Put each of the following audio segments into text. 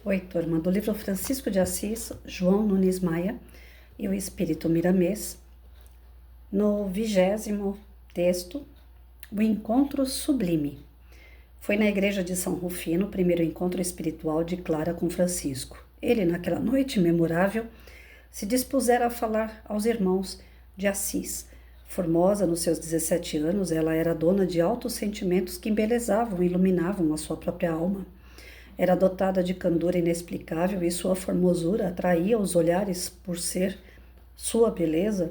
Oi, turma, do livro Francisco de Assis, João Nunes Maia e o Espírito Miramês, no 20º texto, o Encontro Sublime. Foi na igreja de São Rufino o primeiro encontro espiritual de Clara com Francisco. Ele, naquela noite memorável, se dispusera a falar aos irmãos de Assis. Formosa nos seus 17 anos, ela era dona de altos sentimentos que embelezavam e iluminavam a sua própria alma. Era dotada de candor inexplicável e sua formosura atraía os olhares por ser sua beleza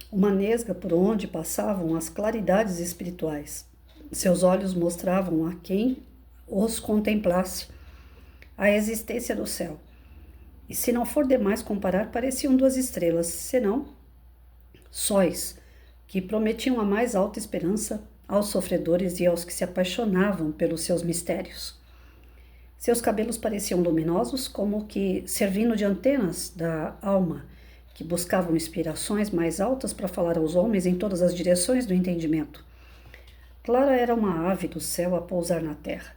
uma nesga por onde passavam as claridades espirituais. Seus olhos mostravam a quem os contemplasse a existência do céu. E se não for demais comparar, pareciam duas estrelas, senão sóis, que prometiam a mais alta esperança aos sofredores e aos que se apaixonavam pelos seus mistérios. Seus cabelos pareciam luminosos, como que servindo de antenas da alma, que buscavam inspirações mais altas para falar aos homens em todas as direções do entendimento. Clara era uma ave do céu a pousar na terra,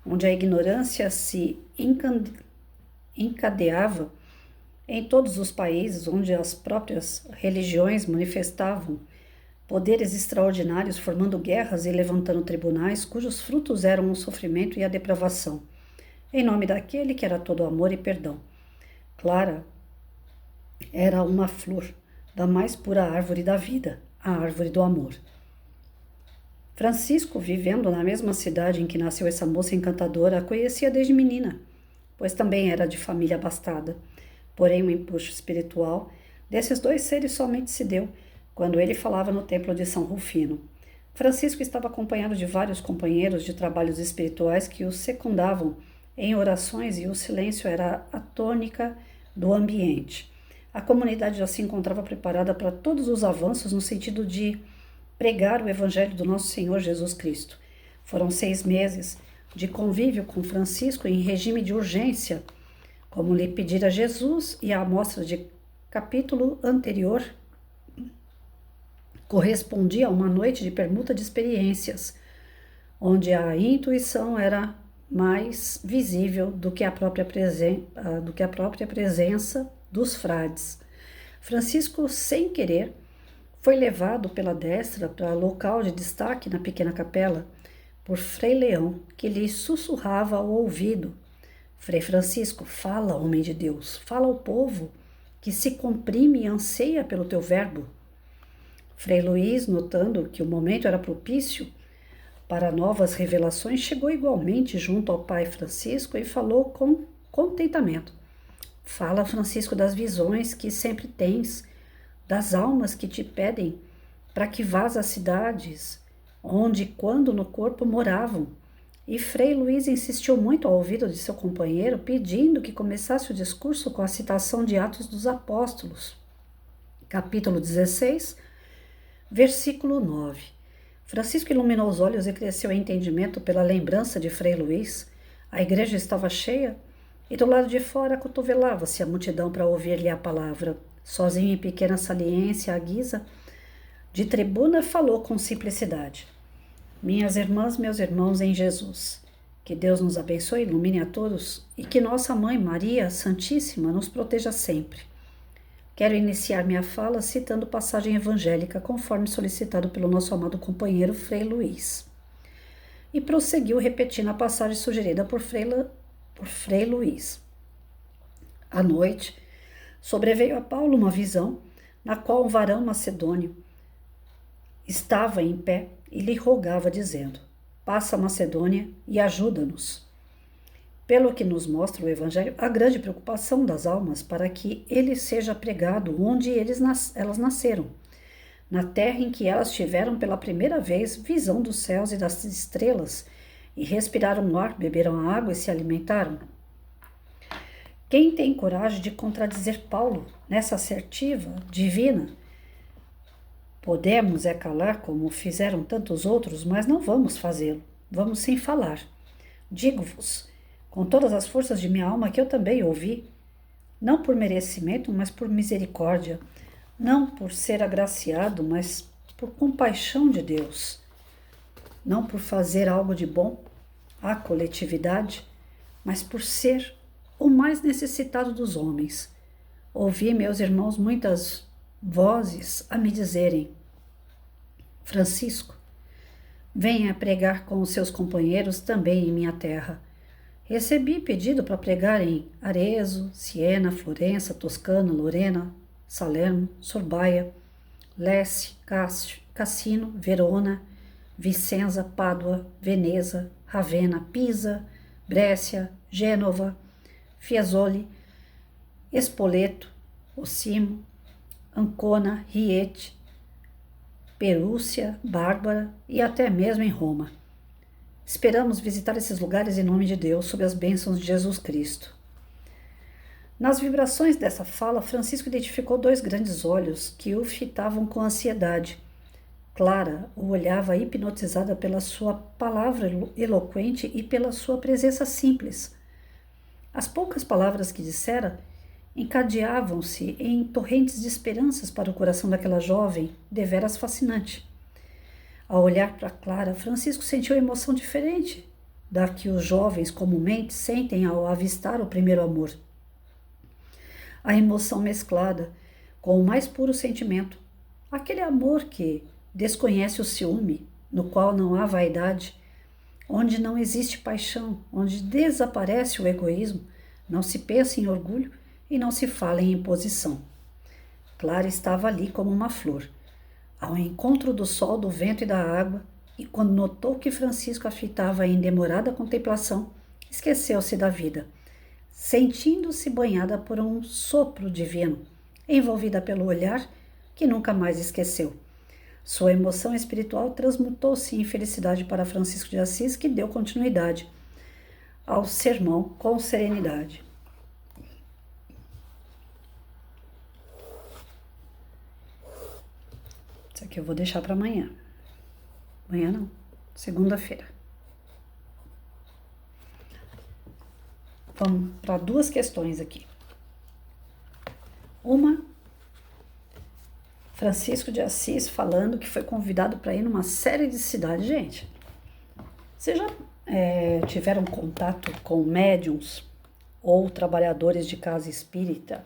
onde a ignorância se encadeava em todos os países, onde as próprias religiões manifestavam poderes extraordinários, formando guerras e levantando tribunais, cujos frutos eram o sofrimento e a depravação, em nome daquele que era todo amor e perdão. Clara era uma flor da mais pura árvore da vida, a árvore do amor. Francisco, vivendo na mesma cidade em que nasceu essa moça encantadora, a conhecia desde menina, pois também era de família abastada. Porém, o empuxo espiritual desses dois seres somente se deu quando ele falava no templo de São Rufino. Francisco estava acompanhado de vários companheiros de trabalhos espirituais que o secundavam em orações, e o silêncio era a tônica do ambiente. A comunidade já se encontrava preparada para todos os avanços no sentido de pregar o Evangelho do nosso Senhor Jesus Cristo. Foram 6 meses de convívio com Francisco em regime de urgência, como lhe pedira Jesus, e a amostra de capítulo anterior correspondia a uma noite de permuta de experiências, onde a intuição era mais visível do que a própria presença dos frades. Francisco, sem querer, foi levado pela destra para local de destaque na pequena capela por Frei Leão, que lhe sussurrava ao ouvido: Frei Francisco, fala, homem de Deus, fala ao povo que se comprime e anseia pelo teu verbo. Frei Luís, notando que o momento era propício para novas revelações, chegou igualmente junto ao pai Francisco e falou com contentamento: Fala, Francisco, das visões que sempre tens, das almas que te pedem para que vás às cidades onde e quando no corpo moravam. E Frei Luís insistiu muito ao ouvido de seu companheiro, pedindo que começasse o discurso com a citação de Atos dos Apóstolos, capítulo 16, versículo 9. Francisco iluminou os olhos e cresceu em entendimento pela lembrança de Frei Luís. A igreja estava cheia e do lado de fora acotovelava-se a multidão para ouvir-lhe a palavra. Sozinho em pequena saliência, à guisa de tribuna, falou com simplicidade: Minhas irmãs, meus irmãos em Jesus, que Deus nos abençoe e ilumine a todos e que nossa Mãe Maria Santíssima nos proteja sempre. Quero iniciar minha fala citando passagem evangélica, conforme solicitado pelo nosso amado companheiro Frei Luís. E prosseguiu repetindo a passagem sugerida por Frei Luís. À noite, sobreveio a Paulo uma visão, na qual um varão macedônio estava em pé e lhe rogava, dizendo: Passa a Macedônia e ajuda-nos. Pelo que nos mostra o Evangelho, a grande preocupação das almas para que ele seja pregado onde elas nasceram, na terra em que elas tiveram pela primeira vez visão dos céus e das estrelas, e respiraram o ar, beberam a água e se alimentaram. Quem tem coragem de contradizer Paulo nessa assertiva divina? Podemos calar como fizeram tantos outros, mas não vamos fazê-lo. Vamos sem falar. Digo-vos, com todas as forças de minha alma, que eu também ouvi, não por merecimento, mas por misericórdia, não por ser agraciado, mas por compaixão de Deus, não por fazer algo de bom à coletividade, mas por ser o mais necessitado dos homens. Ouvi, meus irmãos, muitas vozes a me dizerem: Francisco, venha pregar com os seus companheiros também em minha terra. Recebi pedido para pregar em Arezzo, Siena, Florença, Toscana, Lorena, Salerno, Sorbaia, Lecce, Cassino, Verona, Vicenza, Pádua, Veneza, Ravenna, Pisa, Brescia, Gênova, Fiesole, Spoleto, Osimo, Ancona, Rieti, Perúcia, Bárbara e até mesmo em Roma. Esperamos visitar esses lugares em nome de Deus, sob as bênçãos de Jesus Cristo. Nas vibrações dessa fala, Francisco identificou 2 grandes olhos que o fitavam com ansiedade. Clara o olhava hipnotizada pela sua palavra eloquente e pela sua presença simples. As poucas palavras que dissera encadeavam-se em torrentes de esperanças para o coração daquela jovem, deveras fascinante. Ao olhar para Clara, Francisco sentiu emoção diferente da que os jovens comumente sentem ao avistar o primeiro amor. A emoção mesclada com o mais puro sentimento, aquele amor que desconhece o ciúme, no qual não há vaidade, onde não existe paixão, onde desaparece o egoísmo, não se pensa em orgulho e não se fala em imposição. Clara estava ali como uma flor, ao encontro do sol, do vento e da água, e quando notou que Francisco a fitava em demorada contemplação, esqueceu-se da vida, sentindo-se banhada por um sopro divino, envolvida pelo olhar que nunca mais esqueceu. Sua emoção espiritual transmutou-se em felicidade para Francisco de Assis, que deu continuidade ao sermão com serenidade. Isso aqui eu vou deixar para amanhã. Amanhã não, segunda-feira. Vamos para 2 questões aqui. Uma, Francisco de Assis falando que foi convidado para ir numa série de cidades. Gente, vocês já tiveram contato com médiums ou trabalhadores de casa espírita,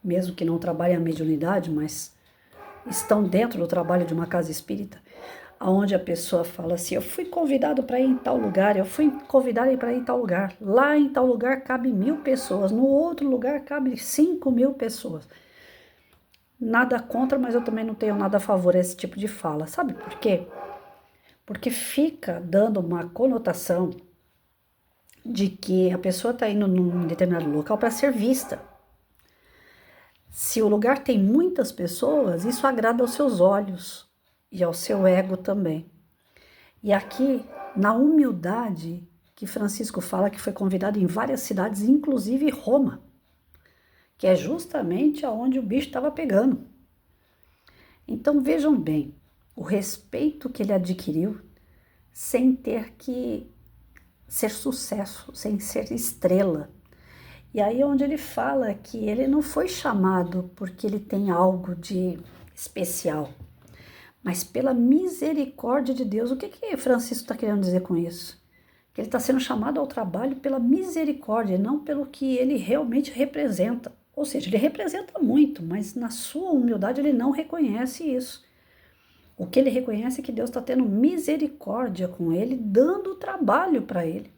mesmo que não trabalhem a mediunidade, mas estão dentro do trabalho de uma casa espírita, onde a pessoa fala assim: eu fui convidado para ir em tal lugar, eu fui convidado para ir em tal lugar, lá em tal lugar cabe 1.000 pessoas, no outro lugar cabe 5.000 pessoas. Nada contra, mas eu também não tenho nada a favor desse tipo de fala. Sabe por quê? Porque fica dando uma conotação de que a pessoa está indo num determinado local para ser vista. Se o lugar tem muitas pessoas, isso agrada aos seus olhos e ao seu ego também. E aqui, na humildade, que Francisco fala que foi convidado em várias cidades, inclusive Roma, que é justamente aonde o bicho estava pegando. Então vejam bem, o respeito que ele adquiriu sem ter que ser sucesso, sem ser estrela. E aí onde ele fala que ele não foi chamado porque ele tem algo de especial, mas pela misericórdia de Deus. O que Francisco está querendo dizer com isso? Que ele está sendo chamado ao trabalho pela misericórdia, não pelo que ele realmente representa. Ou seja, ele representa muito, mas na sua humildade ele não reconhece isso. O que ele reconhece é que Deus está tendo misericórdia com ele, dando trabalho para ele.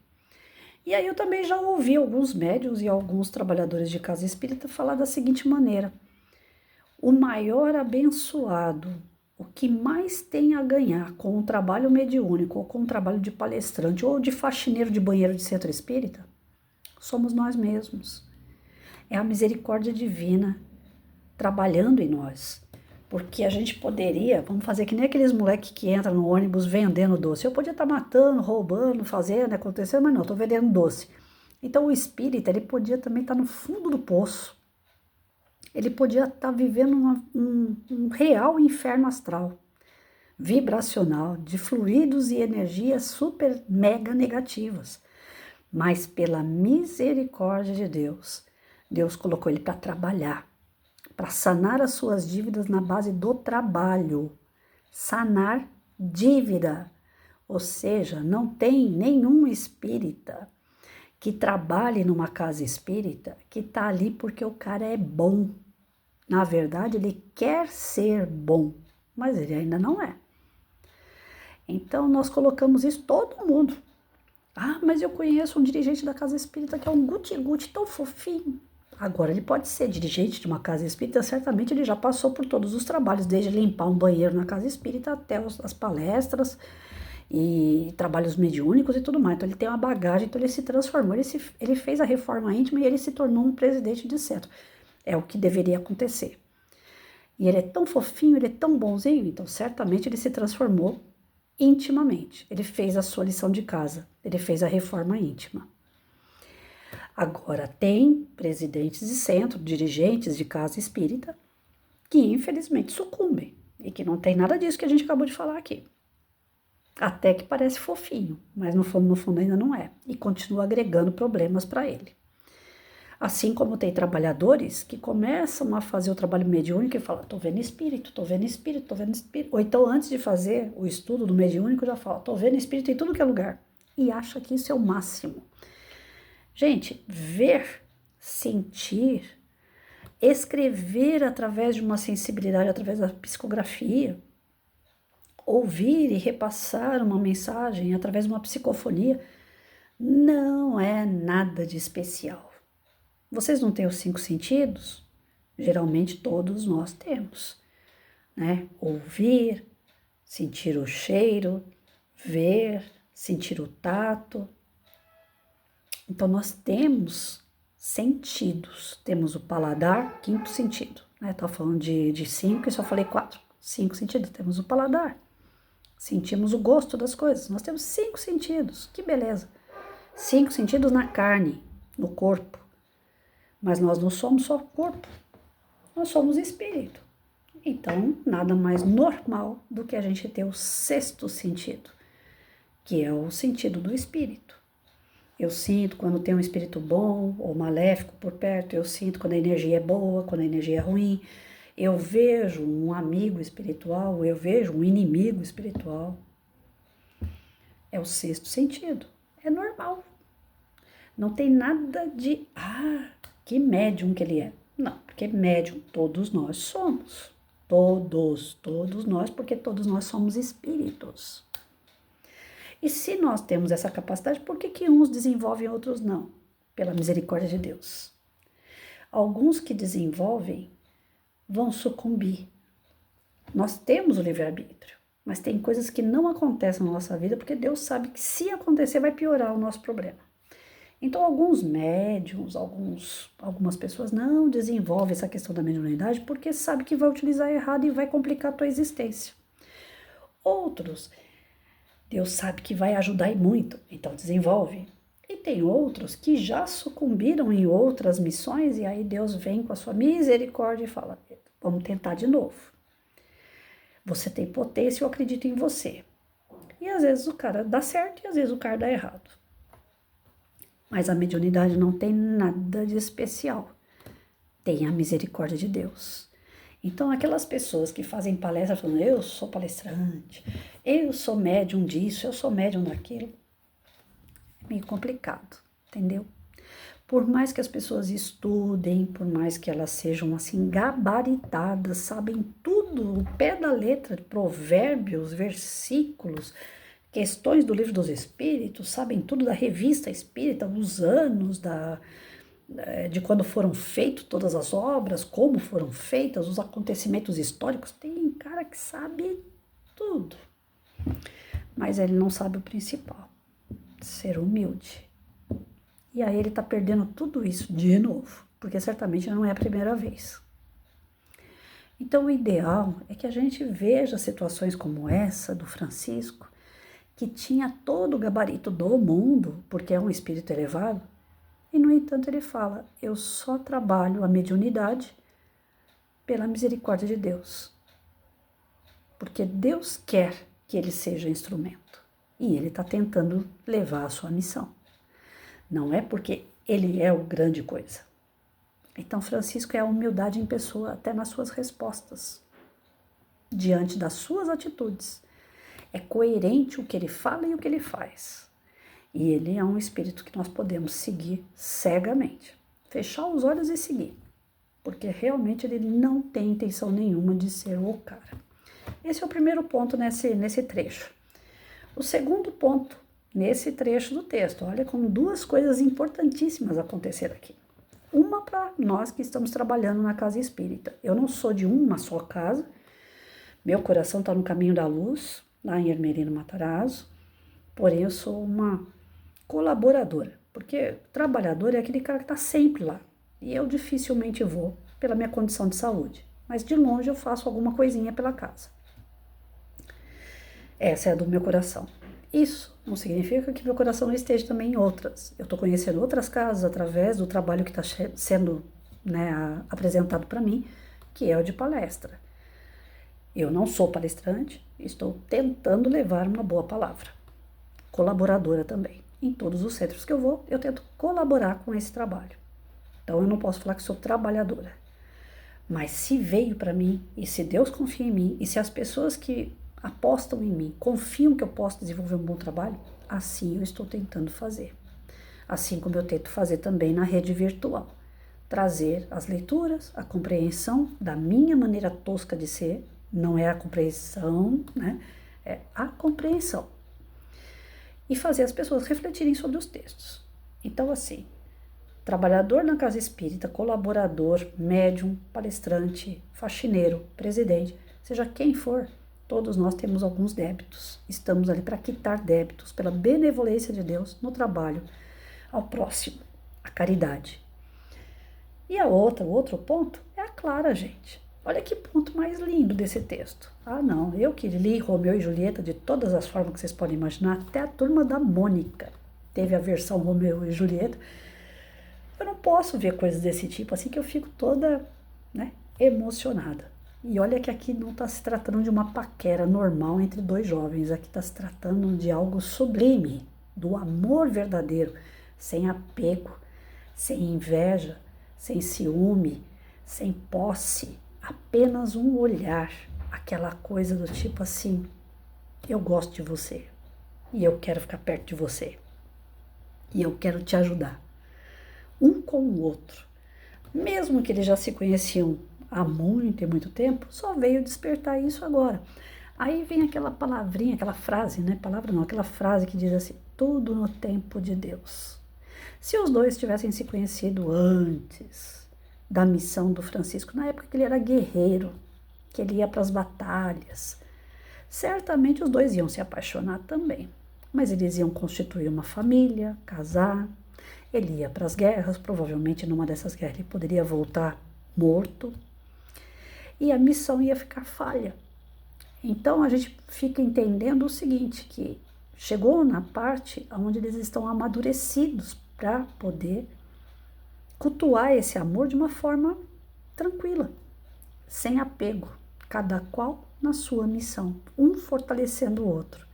E aí eu também já ouvi alguns médiuns e alguns trabalhadores de casa espírita falar da seguinte maneira: o maior abençoado, o que mais tem a ganhar com um trabalho mediúnico, ou com um trabalho de palestrante, ou de faxineiro de banheiro de centro espírita, somos nós mesmos. É a misericórdia divina trabalhando em nós. Porque a gente poderia, vamos fazer que nem aqueles moleques que entram no ônibus vendendo doce. Eu podia estar matando, roubando, fazendo, acontecendo, mas não, estou vendendo doce. Então o espírita, ele podia também estar no fundo do poço. Ele podia estar vivendo um real inferno astral, vibracional, de fluidos e energias super mega negativas. Mas pela misericórdia de Deus, Deus colocou ele para trabalhar, para sanar as suas dívidas na base do trabalho. Sanar dívida. Ou seja, não tem nenhum espírita que trabalhe numa casa espírita que tá ali porque o cara é bom. Na verdade, ele quer ser bom, mas ele ainda não é. Então, nós colocamos isso todo mundo. Ah, mas eu conheço um dirigente da casa espírita que é um guti-guti tão fofinho. Agora, ele pode ser dirigente de uma casa espírita, certamente ele já passou por todos os trabalhos, desde limpar um banheiro na casa espírita até as palestras e trabalhos mediúnicos e tudo mais. Então, ele tem uma bagagem, então ele se transformou, ele fez a reforma íntima e ele se tornou um presidente de centro. É o que deveria acontecer. E ele é tão fofinho, ele é tão bonzinho, então certamente ele se transformou intimamente. Ele fez a sua lição de casa, ele fez a reforma íntima. Agora, tem presidentes de centro, dirigentes de casa espírita, que infelizmente sucumbem e que não tem nada disso que a gente acabou de falar aqui. Até que parece fofinho, mas no fundo ainda não é. E continua agregando problemas para ele. Assim como tem trabalhadores que começam a fazer o trabalho mediúnico e falam, tô vendo espírito, tô vendo espírito, tô vendo espírito. Ou então, antes de fazer o estudo do mediúnico, já fala, tô vendo espírito em tudo que é lugar. E acha que isso é o máximo. Gente, ver, sentir, escrever através de uma sensibilidade, através da psicografia, ouvir e repassar uma mensagem através de uma psicofonia, não é nada de especial. Vocês não têm os 5 sentidos? Geralmente todos nós temos, né? Ouvir, sentir o cheiro, ver, sentir o tato. Então nós temos sentidos. Temos o paladar, 5º sentido, né? Tô falando de 5 e só falei 4. 5 sentidos. Temos o paladar. Sentimos o gosto das coisas. Nós temos 5 sentidos. Que beleza. 5 sentidos na carne, no corpo. Mas nós não somos só corpo, nós somos espírito. Então, nada mais normal do que a gente ter o 6º sentido, que é o sentido do espírito. Eu sinto quando tem um espírito bom ou maléfico por perto, eu sinto quando a energia é boa, quando a energia é ruim. Eu vejo um amigo espiritual, eu vejo um inimigo espiritual. É o 6º sentido, é normal. Não tem nada de, que médium que ele é. Não, porque médium todos nós somos. Todos nós, porque todos nós somos espíritos. E se nós temos essa capacidade, por que uns desenvolvem e outros não? Pela misericórdia de Deus. Alguns que desenvolvem vão sucumbir. Nós temos o livre-arbítrio, mas tem coisas que não acontecem na nossa vida, porque Deus sabe que se acontecer vai piorar o nosso problema. Então, alguns médiums, algumas pessoas não desenvolvem essa questão da mediunidade porque sabe que vai utilizar errado e vai complicar a tua existência. Outros, Deus sabe que vai ajudar e muito, então desenvolve. E tem outros que já sucumbiram em outras missões e aí Deus vem com a sua misericórdia e fala, vamos tentar de novo. Você tem potência, eu acredito em você. E às vezes o cara dá certo e às vezes o cara dá errado. Mas a mediunidade não tem nada de especial. Tem a misericórdia de Deus. Então, aquelas pessoas que fazem palestra falando, eu sou palestrante, eu sou médium disso, eu sou médium daquilo, é meio complicado, entendeu? Por mais que as pessoas estudem, por mais que elas sejam assim gabaritadas, sabem tudo, o pé da letra, provérbios, versículos, questões do Livro dos Espíritos, sabem tudo da revista espírita, os anos de quando foram feitas todas as obras, como foram feitas, os acontecimentos históricos. Tem cara que sabe tudo, mas ele não sabe o principal, ser humilde. E aí ele tá perdendo tudo isso de novo, porque certamente não é a primeira vez. Então o ideal é que a gente veja situações como essa do Francisco, que tinha todo o gabarito do mundo, porque é um espírito elevado, e no entanto ele fala, eu só trabalho a mediunidade pela misericórdia de Deus. Porque Deus quer que ele seja instrumento, e ele está tentando levar a sua missão. Não é porque ele é o grande coisa. Então Francisco é a humildade em pessoa, até nas suas respostas, diante das suas atitudes. É coerente o que ele fala e o que ele faz. E ele é um espírito que nós podemos seguir cegamente. Fechar os olhos e seguir. Porque realmente ele não tem intenção nenhuma de ser o cara. Esse é o primeiro ponto nesse trecho. O segundo ponto, nesse trecho do texto, olha como duas coisas importantíssimas aconteceram aqui. Uma para nós que estamos trabalhando na casa espírita. Eu não sou de uma só casa, meu coração está no caminho da luz, lá em Hermelino Matarazzo, porém eu sou uma colaboradora, porque trabalhador é aquele cara que está sempre lá, e eu dificilmente vou pela minha condição de saúde, mas de longe eu faço alguma coisinha pela casa. Essa é a do meu coração. Isso não significa que meu coração não esteja também em outras. Eu estou conhecendo outras casas através do trabalho que está sendo apresentado para mim, que é o de palestra. Eu não sou palestrante, estou tentando levar uma boa palavra. Colaboradora também. Em todos os centros que eu vou, eu tento colaborar com esse trabalho. Então eu não posso falar que sou trabalhadora. Mas se veio para mim, e se Deus confia em mim, e se as pessoas que apostam em mim confiam que eu posso desenvolver um bom trabalho, assim eu estou tentando fazer. Assim como eu tento fazer também na rede virtual. Trazer as leituras, a compreensão da minha maneira tosca de ser, não é a compreensão, né? É a compreensão. E fazer as pessoas refletirem sobre os textos. Então, assim, trabalhador na casa espírita, colaborador, médium, palestrante, faxineiro, presidente, seja quem for, todos nós temos alguns débitos. Estamos ali para quitar débitos pela benevolência de Deus no trabalho ao próximo, a caridade. E o outro ponto é a Clara, gente. Olha que ponto mais lindo desse texto. Ah, não, eu que li Romeu e Julieta de todas as formas que vocês podem imaginar, até a turma da Mônica teve a versão Romeu e Julieta. Eu não posso ver coisas desse tipo, assim que eu fico toda, emocionada. E olha que aqui não está se tratando de uma paquera normal entre dois jovens, aqui está se tratando de algo sublime, do amor verdadeiro, sem apego, sem inveja, sem ciúme, sem posse, apenas um olhar, aquela coisa do tipo assim, eu gosto de você e eu quero ficar perto de você e eu quero te ajudar, um com o outro. Mesmo que eles já se conheciam há muito e muito tempo, só veio despertar isso agora. Aí vem aquela palavrinha, aquela frase, palavra não, aquela frase que diz assim, tudo no tempo de Deus. Se os dois tivessem se conhecido antes da missão do Francisco, na época que ele era guerreiro, que ele ia para as batalhas, certamente os dois iam se apaixonar também, mas eles iam constituir uma família, casar, ele ia para as guerras, provavelmente numa dessas guerras ele poderia voltar morto, e a missão ia ficar falha. Então a gente fica entendendo o seguinte, que chegou na parte onde eles estão amadurecidos para poder cultuar esse amor de uma forma tranquila, sem apego, cada qual na sua missão, um fortalecendo o outro.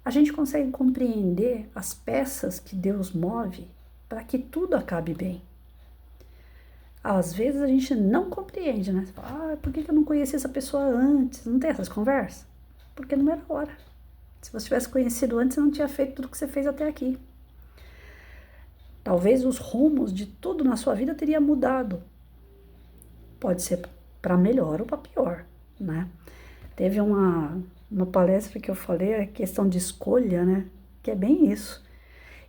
A gente consegue compreender as peças que Deus move para que tudo acabe bem. Às vezes a gente não compreende, né? Você fala, por que eu não conheci essa pessoa antes? Não tem essas conversas? Porque não era hora. Se você tivesse conhecido antes, você não tinha feito tudo que você fez até aqui. Talvez os rumos de tudo na sua vida teria mudado. Pode ser para melhor ou para pior, né? Teve uma palestra que eu falei, a questão de escolha, né? Que é bem isso.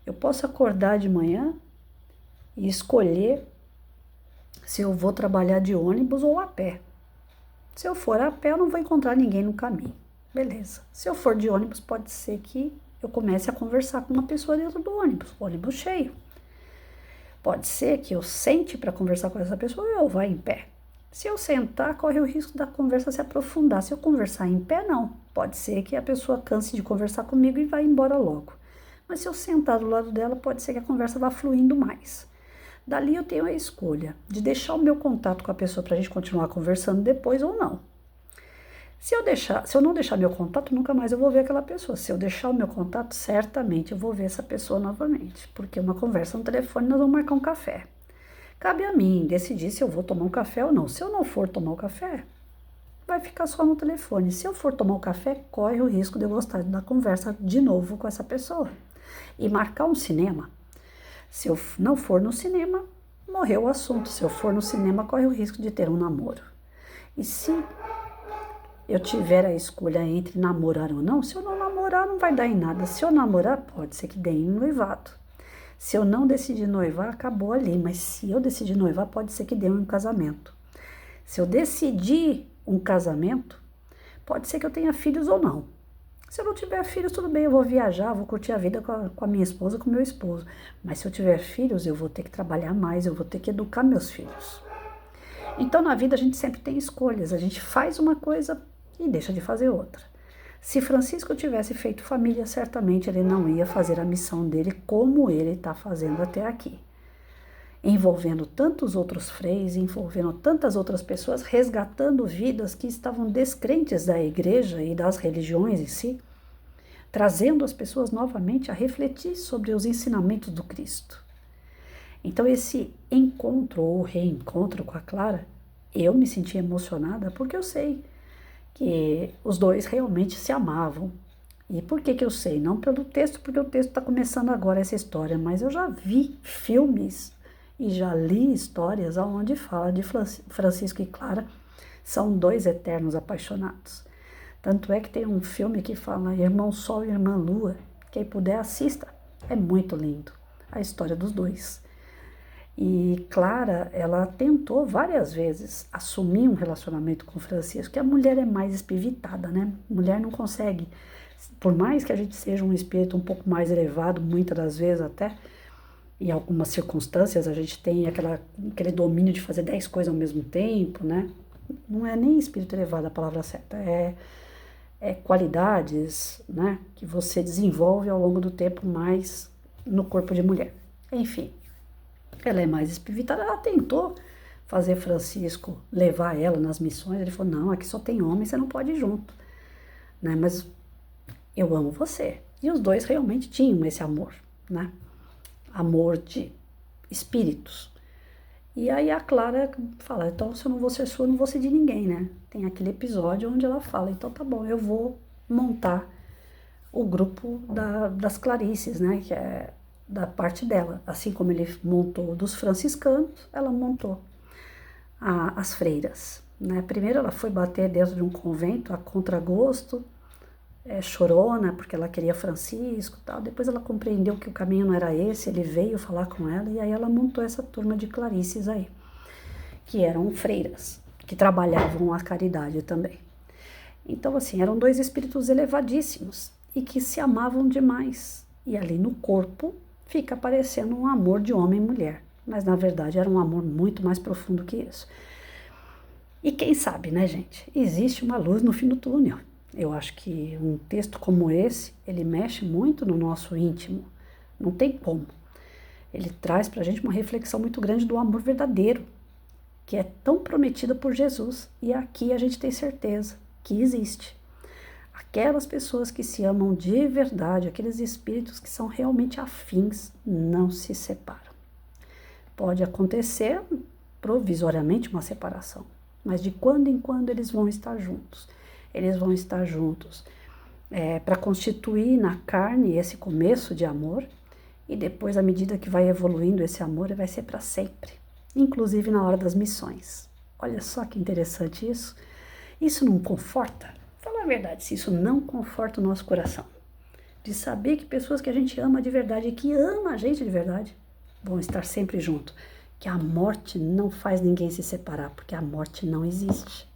Eu posso acordar de manhã e escolher se eu vou trabalhar de ônibus ou a pé. Se eu for a pé, eu não vou encontrar ninguém no caminho. Beleza. Se eu for de ônibus, pode ser que eu comece a conversar com uma pessoa dentro do ônibus cheio. Pode ser que eu sente para conversar com essa pessoa ou eu vá em pé. Se eu sentar, corre o risco da conversa se aprofundar. Se eu conversar em pé, não. Pode ser que a pessoa canse de conversar comigo e vá embora logo. Mas se eu sentar do lado dela, pode ser que a conversa vá fluindo mais. Dali eu tenho a escolha de deixar o meu contato com a pessoa para a gente continuar conversando depois ou não. Se eu não deixar meu contato, nunca mais eu vou ver aquela pessoa. Se eu deixar o meu contato, certamente eu vou ver essa pessoa novamente. Porque uma conversa no telefone, nós vamos marcar um café. Cabe a mim decidir se eu vou tomar um café ou não. Se eu não for tomar o café, vai ficar só no telefone. Se eu for tomar o café, corre o risco de eu gostar da conversa de novo com essa pessoa. E marcar um cinema, se eu não for no cinema, morreu o assunto. Se eu for no cinema, corre o risco de ter um namoro. E se eu tiver a escolha entre namorar ou não, se eu não namorar, não vai dar em nada. Se eu namorar, pode ser que dê em noivado. Se eu não decidir noivar, acabou ali. Mas se eu decidir noivar, pode ser que dê um casamento. Se eu decidir um casamento, pode ser que eu tenha filhos ou não. Se eu não tiver filhos, tudo bem, eu vou viajar, vou curtir a vida com a minha esposa, com o meu esposo. Mas se eu tiver filhos, eu vou ter que trabalhar mais, eu vou ter que educar meus filhos. Então, na vida, a gente sempre tem escolhas. A gente faz uma coisa e deixa de fazer outra. Se Francisco tivesse feito família, certamente ele não ia fazer a missão dele como ele está fazendo até aqui. Envolvendo tantos outros freis, envolvendo tantas outras pessoas, resgatando vidas que estavam descrentes da igreja e das religiões em si, trazendo as pessoas novamente a refletir sobre os ensinamentos do Cristo. Então esse encontro ou reencontro com a Clara, eu me senti emocionada porque eu sei que os dois realmente se amavam. E por que eu sei? Não pelo texto, porque o texto está começando agora essa história, mas eu já vi filmes e já li histórias onde fala de Francisco e Clara são dois eternos apaixonados. Tanto é que tem um filme que fala Irmão Sol e Irmã Lua, quem puder assista, é muito lindo a história dos dois. E Clara, ela tentou várias vezes assumir um relacionamento com Francisco, que a mulher é mais espivitada, né? Mulher não consegue, por mais que a gente seja um espírito um pouco mais elevado, muitas das vezes até, em algumas circunstâncias a gente tem aquele domínio de fazer 10 coisas ao mesmo tempo, né? Não é nem espírito elevado a palavra certa, é qualidades, né? Que você desenvolve ao longo do tempo mais no corpo de mulher. Enfim, ela é mais espivitada, ela tentou fazer Francisco levar ela nas missões, ele falou, não, aqui só tem homem, você não pode ir junto, né? Mas eu amo você. E os dois realmente tinham esse amor, né? Amor de espíritos. E aí a Clara fala, então se eu não vou ser sua, eu não vou ser de ninguém, né? Tem aquele episódio onde ela fala, então tá bom, eu vou montar o grupo das Clarices, né? Que é da parte dela. Assim como ele montou dos franciscanos, ela montou as freiras, né? Primeiro ela foi bater dentro de um convento a contragosto, chorona, porque ela queria Francisco e tal. Depois ela compreendeu que o caminho não era esse, ele veio falar com ela e aí ela montou essa turma de Clarices aí, que eram freiras, que trabalhavam a caridade também. Então, assim, eram dois espíritos elevadíssimos e que se amavam demais. E ali no corpo fica aparecendo um amor de homem e mulher, mas na verdade era um amor muito mais profundo que isso. E quem sabe, né, gente? Existe uma luz no fim do túnel. Eu acho que um texto como esse, ele mexe muito no nosso íntimo. Não tem como. Ele traz pra gente uma reflexão muito grande do amor verdadeiro, que é tão prometido por Jesus. E aqui a gente tem certeza que existe. Aquelas pessoas que se amam de verdade, aqueles espíritos que são realmente afins, não se separam. Pode acontecer provisoriamente uma separação, mas de quando em quando eles vão estar juntos. Eles vão estar juntos para constituir na carne esse começo de amor e depois, à medida que vai evoluindo esse amor, vai ser para sempre, inclusive na hora das missões. Olha só que interessante isso. Isso não conforta? Fala a verdade, se isso não conforta o nosso coração, de saber que pessoas que a gente ama de verdade e que ama a gente de verdade vão estar sempre juntos, que a morte não faz ninguém se separar, porque a morte não existe.